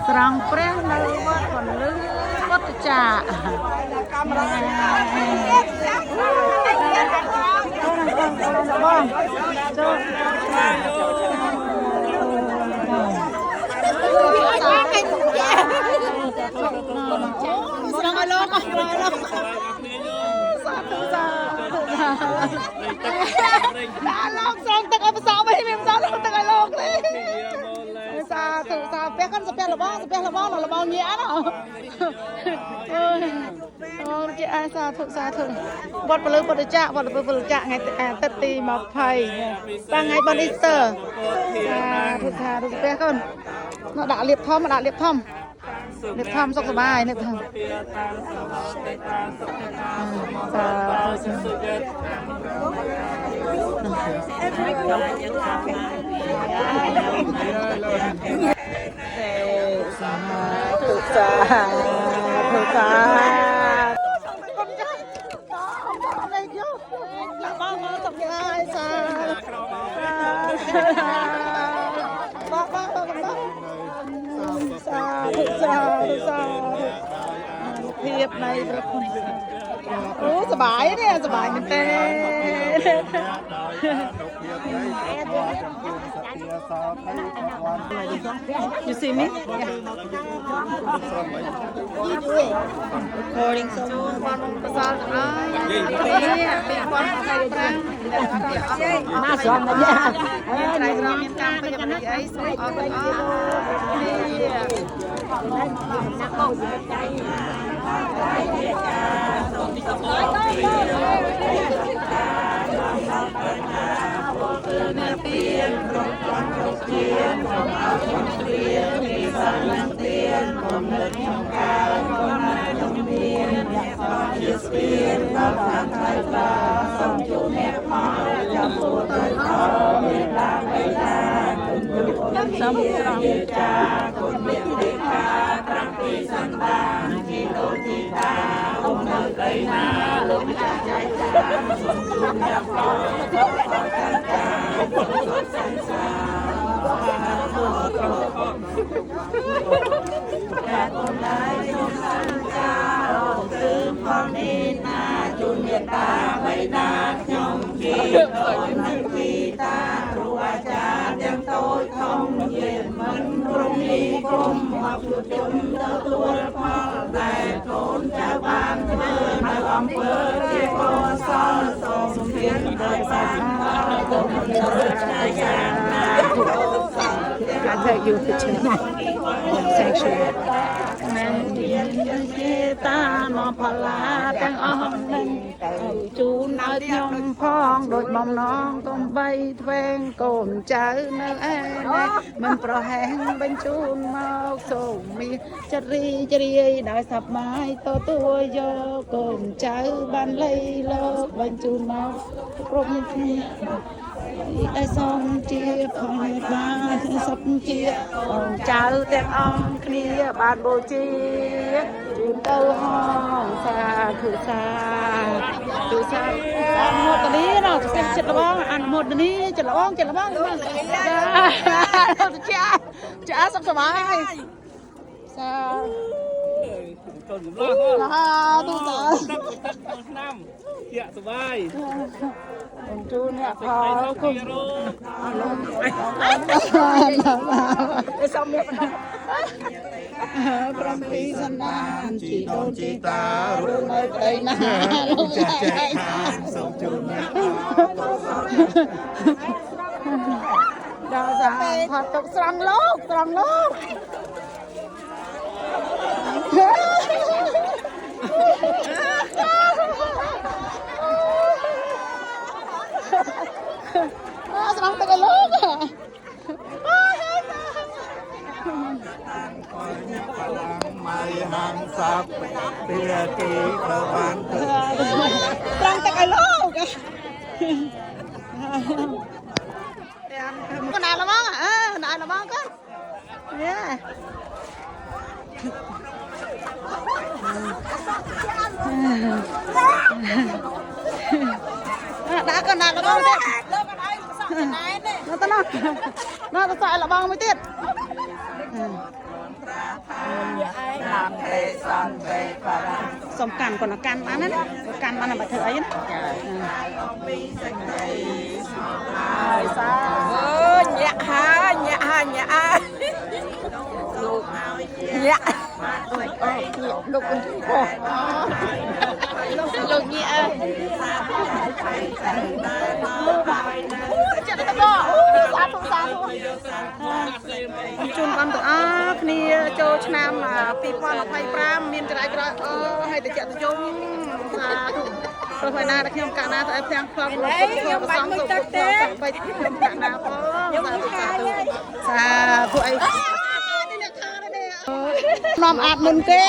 ស្រង់ព្រះនៅវត្តពលឺវត្តចាកាមេរ៉ាបងចូលស្រង់ឲ្យលោកសាធុដាក់លោកស្រង់ទឹកឲ្យប្រសងវិញមានប្រសងទឹកឲ្យលោកទេសាធុសាពះកាន់សាពះលបងលបងញៀអត់អូជាអាសាធុវត្តពលឺពុទ្ធចាក់ថ្ងៃទឹកទី20ថ្ងៃបុណ្យអ៊ីស្ទ័រសាធុសាពះកូនមកដាក់លៀបធំសុខសប្បាយនឹកធំភាពនៃព្រះគុណអូសប្បាយទេសប្បាយមែនទេ You see me? Yeah. You do it. Recording so much. Pasal I take you a picture. Sanctuary. តាមផល្លាទាំងអស់នឹងជូនឲ្យខ្ញុំផងដូចបំណងកុំបីធ្វេងកូនចៅនៅឯនេះមិនប្រហែងបញ្ជូនមកសូមមានចិត្តរីករាយដោយសប្បាយទទួលយកកូនចៅបានលៃលោកបញ្ជូនមកគ្រប់គ្នាឲ្យសូមជាផងបានសុខជាកូនចៅទាំងអស់គ្នាបានបូជាជូនទៅហងសាធុសាអនុមោទនីណាចិត្តរបស់អនុមោទនីចិត្តរបស់ចាសុខសប្បាយសាកូនចម្លាស់ទូសាឆ្នាំជាសប្បាយជូនអ្នកផលគុំសំមានប្រំពីសណ្ដានជីដូនជីតារួមនៅក្តីណាលោកចែកខាងសូមជូនអ្នកដល់សាផាត់ទុកស្រង់លោកស្រង់ទៅលោកម៉ៃហាំសាប់ពីទីប្រវ័នត្រង់ទឹកឲ្យលោកកណ្ដាលល្មងកណ្ដាលល្មងក៏ដាក់កណ្ដាលល្មងទៀតលើកកណ្ដាលសក់កណ្ដាលនេះទៅទៅសក់ល្មងមួយទៀត សំកាន់còn là can bán đấy can bán là bà thợ ấy đấy nhẹ ha lục nhẹ lục lục nhẹ chun con tụi kia cho năm là phi con là phay pram miền trái trái hay để chợ chung rồi phải na đã khi ông cả na tại em không không xong rồi phải không cả na có xa tụi nom ạt mừng kia